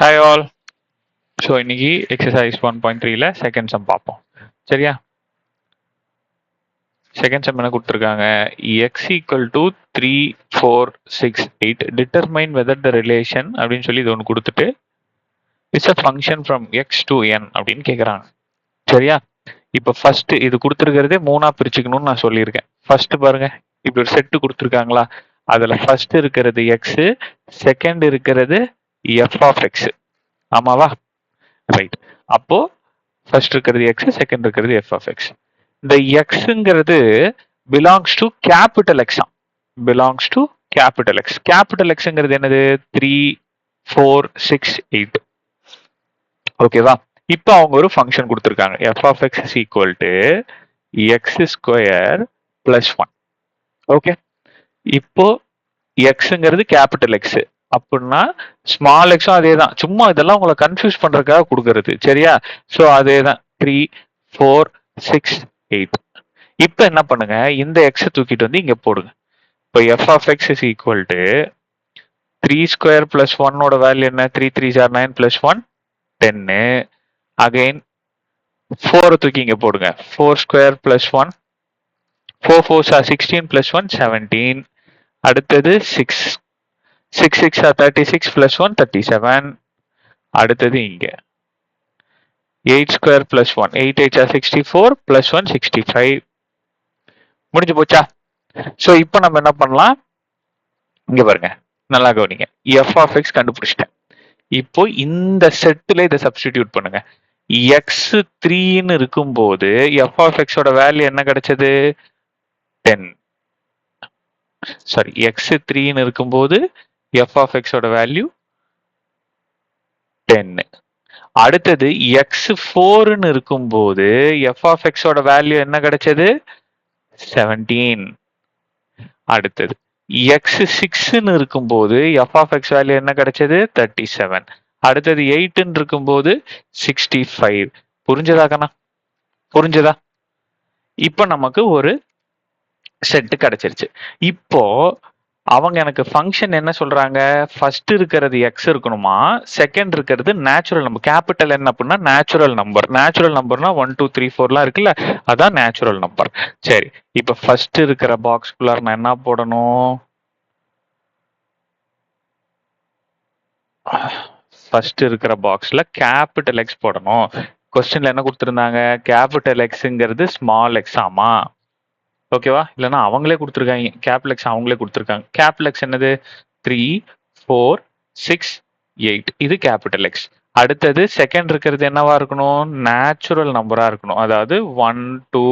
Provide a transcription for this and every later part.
Hi all. So இன்னைக்கு exercise 1.3ல second sum பார்ப்போம். சரியா? செகண்ட் சம் என்ன கொடுத்துருக்காங்க? X equal to 3, 4, 6, 8 determine whether the relation அப்படின்னு சொல்லி இது ஒன்று கொடுத்துட்டு it's a function from X to N அப்படின்னு கேட்குறாங்க. சரியா? இப்போ ஃபர்ஸ்ட் இது கொடுத்துருக்கிறதே மூணா பிரிச்சுக்கணும்னு நான் சொல்லியிருக்கேன். ஃபர்ஸ்ட் பாருங்க, இப்படி ஒரு செட்டு கொடுத்துருக்காங்களா? அதுல ஃபர்ஸ்ட் இருக்கிறது எக்ஸ், செகண்ட் இருக்கிறது எஃப் ஆஃப் எக்ஸ். ஆமாவா? ரைட். அப்போ ஃபர்ஸ்ட் இருக்கிறது எக்ஸ், செகண்ட் இருக்கிறது எஃப் ஆஃப் எக்ஸ். இந்த எக்ஸ்ங்கிறது belongs to capital X. Belongs to capital X. Capital எக்ஸ்ங்கிறது என்னது? 3, 4, 6, 8. ஓகேவா? இப்போ அவங்க ஒரு ஃபங்க்ஷன் கொடுத்துருக்காங்க. F of X is equal to X square plus 1. Okay. இப்போ எக்ஸ்ங்கிறது கேபிட்டல் எக்ஸ் அப்படின்னா ஸ்மால் எக்ஸும் அதே தான். சும்மா இதெல்லாம் உங்களை கன்ஃபியூஸ் பண்றதுக்காக கொடுக்கறது. சரியா? ஸோ அதே தான் 3, 4, 6, 8. இப்போ என்ன பண்ணுங்க, இந்த எக்ஸை தூக்கிட்டு வந்து இங்க போடுங்க. இப்போ F of X is equal to 3 square plus 1ஓட வேல்யூ என்ன? 3 3s are 9 plus 1 10. அகைன் 4 தூக்கி இங்க போடுங்க. 4 square plus 1 4 4s are 16 plus 1 17. அடுத்தது 6 6 6 are 36 plus 1 37. அடுத்தது இங்க 8 ஸ்கொயர் பிளஸ் 1 8 8 are 64 plus 1 65. முடிஞ்சு போச்சா? சோ இப்போ நம்ம என்ன பண்ணலாம்? இங்க பாருங்க, நல்லா கவனிங்க. எஃப் ஆஃப் எக்ஸ் கண்டுபிடிச்சிட்டேன். இப்போ இந்த செட்ல இதை சப்ஸ்டிடியூட் பண்ணுங்க. எக்ஸ் 3ன்னு இருக்கும்போது எஃப் ஆஃப் எக்ஸோட வேல்யூ என்ன கிடைச்சது? 10. சாரி, எக்ஸ் 3ன்னு இருக்கும்போது எஃப் ஆஃப் எக்ஸோட வேல்யூ 10. அடுத்தது எக்ஸ் 4ன்னு இருக்கும்போது எஃப் ஆஃப் எக்ஸோட வேல்யூ என்ன கிடைச்சது? 17. அடுத்தது எக்ஸ் 6ன்னு இருக்கும்போது எஃப் ஆஃப் எக்ஸ் வேல்யூ என்ன கிடைச்சது? 37. அடுத்தது 8ன்னு இருக்கும்போது 65. புரிஞ்சதா கண்ணா? புரிஞ்சதா? இப்போ நமக்கு ஒரு செட் கிடைச்சிருச்சு. இப்போ அவங்க எனக்கு ஃபங்க்ஷன் என்ன சொல்றாங்க? ஃபர்ஸ்ட் இருக்கிறது எக்ஸ் இருக்கணுமா, செகண்ட் இருக்கிறது நேச்சுரல் நம்பர். கேபிட்டல் என்ன அப்படின்னா நேச்சுரல் நம்பர். நேச்சுரல் நம்பர்னா 1 2 3 4லாம் இருக்குல்ல, அதான் நேச்சுரல் நம்பர். சரி, இப்போ ஃபர்ஸ்ட் இருக்கிற பாக்ஸ்குள்ளார நான் என்ன போடணும்? ஃபர்ஸ்ட் இருக்கிற பாக்ஸ்ல கேபிட்டல் எக்ஸ் போடணும். கொஸ்டின்ல என்ன கொடுத்திருந்தாங்க? கேபிட்டல் எக்ஸ்ங்கிறது ஸ்மால் எக்ஸ். ஆமா, ஓகேவா? இல்லைன்னா அவங்களே கொடுத்துருக்காங்க. கேபிட்டல் எக்ஸ் அவங்களே கொடுத்துருக்காங்க. கேபிட்டல் எக்ஸ் என்னது? 3, 4, 6, 8. இது கேபிட்டல் எக்ஸ். அடுத்தது செகண்ட் இருக்கிறது என்னவா இருக்கணும்? நேச்சுரல் நம்பரா இருக்கணும். அதாவது 1 2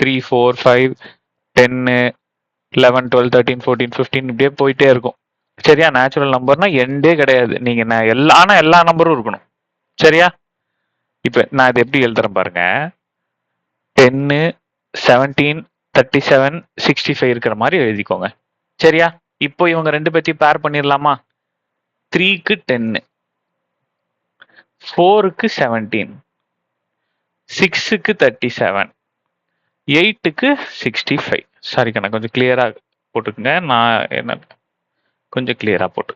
3 4 5 10 11 12 13 14 15 இப்படியே போயிட்டே இருக்கும். சரியா? நேச்சுரல் நம்பர்னா எண்டே கிடையாது. நீங்க எல்லா நம்பரும் இருக்கணும். சரியா? இப்ப நான் இது எப்படி எழுதுறேன் பாருங்க. 10 17 37 65 இருக்கிற மாதிரி எழுதிக்கோங்க. சரியா? இப்போ இவங்க ரெண்டு பேத்தையும் பேர் பண்ணிடலாமா? 3க்கு 10, 4க்கு 17, 6க்கு 37, 8க்கு 65. சாரி கண்ணா, கொஞ்சம் கிளியரா போட்டுக்குங்க. நான் என்ன கொஞ்சம் கிளியரா போட்டு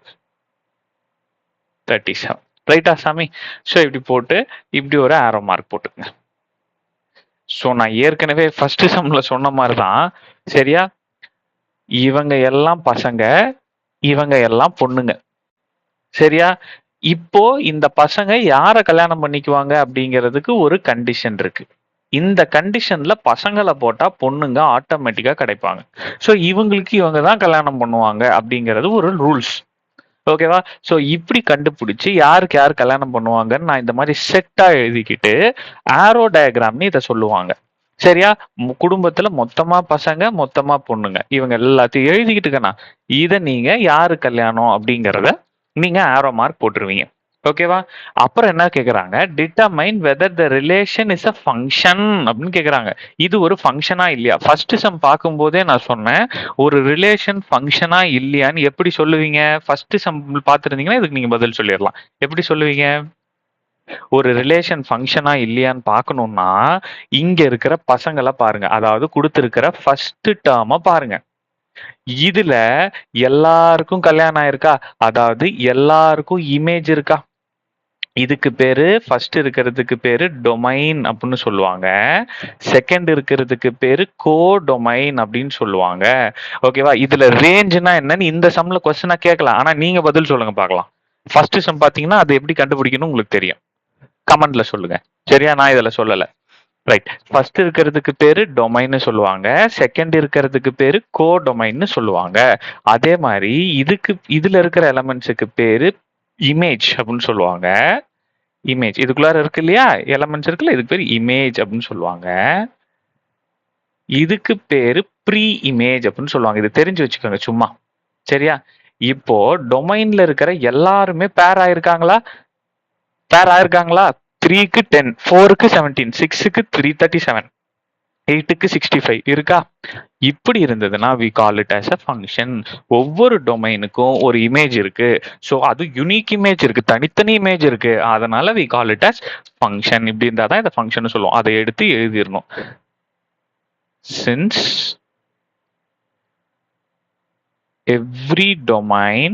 37. ரைட்டா சாமி? ஸோ இப்படி போட்டு இப்படி ஒரு ஆரோ மார்க் போட்டுக்குங்க. ஸோ நான் ஏற்கனவே ஃபர்ஸ்ட் சம்ல சொன்ன மாதிரி தான். சரியா? இவங்க எல்லாம் பசங்க, இவங்க எல்லாம் பொண்ணுங்க. சரியா? இப்போ இந்த பசங்க யார கல்யாணம் பண்ணிக்குவாங்க அப்படிங்கிறதுக்கு ஒரு கண்டிஷன் இருக்கு. இந்த கண்டிஷன்ல பசங்களை போட்டா பொண்ணுங்க ஆட்டோமேட்டிக்கா கிடைப்பாங்க. ஸோ இவங்களுக்கு இவங்க தான் கல்யாணம் பண்ணுவாங்க அப்படிங்கிறது ஒரு ரூல்ஸ். ஓகேவா? ஸோ இப்படி கண்டுபிடிச்சு யாருக்கு யார் கல்யாணம் பண்ணுவாங்கன்னு நான் இந்த மாதிரி செட்டா எழுதிக்கிட்டு ஆரோ டயக்ராம்னு இதை சொல்லுவாங்க. சரியா? குடும்பத்துல மொத்தமா பசங்க, மொத்தமா பொண்ணுங்க, இவங்க எல்லாத்தையும் எழுதிக்கிட்டுக்கண்ணா இதை நீங்க யாரு கல்யாணம் அப்படிங்கிறத நீங்க ஆரோ மார்க் போட்டுருவீங்க. ஓகேவா? அப்புறம் என்ன கேக்குறாங்க? Determine whether the relation is a function அப்படின்னு கேக்குறாங்க. இது ஒரு ஃபங்க்ஷனா இல்லையா? ஃபர்ஸ்ட் சம் பார்க்கும்போதே நான் சொன்னேன், ஒரு ரிலேஷன் ஃபங்க்ஷனா இல்லையான்னு எப்படி சொல்லுவீங்க? ஃபர்ஸ்ட் சம் பார்த்துருந்தீங்கன்னா இதுக்கு நீங்க பதில் சொல்லிடலாம். எப்படி சொல்லுவீங்க? ஒரு ரிலேஷன் ஃபங்க்ஷனா இல்லையான்னு பார்க்கணும்னா இங்க இருக்கிற பசங்களை பாருங்க. அதாவது கொடுத்திருக்கிற ஃபர்ஸ்ட் டேர்ம பாருங்க. இதுல எல்லாருக்கும் கல்யாணம் ஆயிருக்கா? அதாவது எல்லாருக்கும் இமேஜ் இருக்கா? இதுக்கு பேரு ஃபர்ஸ்ட் இருக்கிறதுக்கு பேரு டொமைன் அப்படின்னு சொல்லுவாங்க. செகண்ட் இருக்கிறதுக்கு பேரு கோடொமைன் அப்படின்னு சொல்லுவாங்க. ஓகேவா? இதுல ரேஞ்ச்னா என்னன்னு இந்த சம்ல கொஸ்டினா கேட்கலாம். ஆனா நீங்க பதில் சொல்லுங்க பார்க்கலாம். ஃபர்ஸ்ட் சம் பாத்தீங்கன்னா அது எப்படி கண்டுபிடிக்கணும் உங்களுக்கு தெரியும். கமெண்ட்ல சொல்லுங்க. சரியா? நான் இதுல சொல்லல. ரைட். ஃபர்ஸ்ட் இருக்கிறதுக்கு பேரு டொமைன்னு சொல்லுவாங்க. செகண்ட் இருக்கிறதுக்கு பேரு கோடொமைன்னு சொல்லுவாங்க. அதே மாதிரி இதுல இருக்கிற எலமெண்ட்ஸுக்கு பேரு இமேஜ் அப்படின்னு சொல்லுவாங்க. இமேஜ் இதுக்குள்ளார இருக்கு இல்லையா? எலமெண்ட்ஸ் இருக்குல்ல, இதுக்கு பேர் இமேஜ் அப்படின்னு சொல்லுவாங்க. இதுக்கு பேரு ப்ரீ இமேஜ் அப்படின்னு சொல்லுவாங்க. இது தெரிஞ்சு வச்சுக்கோங்க சும்மா. சரியா? இப்போ டொமைன்ல இருக்கிற எல்லாருமே பேர் ஆயிருக்காங்களா? பேர் ஆயிருக்காங்களா? 3க்கு 10, 4க்கு 17, 6க்கு 337, 8க்கு 65 இருக்கா? இப்படி இருந்ததுன்னா we call it as a function. ஒவ்வொரு டொமைனுக்கும் ஒரு இமேஜ் இருக்கு. ஸோ அது யுனிக் இமேஜ் இருக்கு, தனித்தனி இமேஜ் இருக்கு. அதனால we call it as function. இப்படி இருந்தா தான் இதை ஃபங்க்ஷன் சொல்லுவோம். அதை எடுத்து எழுதிடணும். Since every domain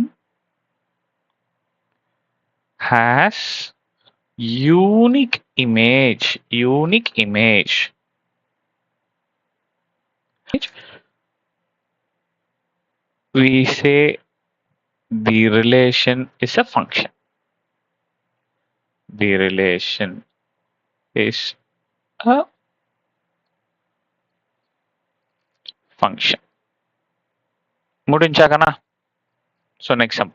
has unique image, we say the relation is a function. The relation is a function. முடிஞ்சாகனா? So next some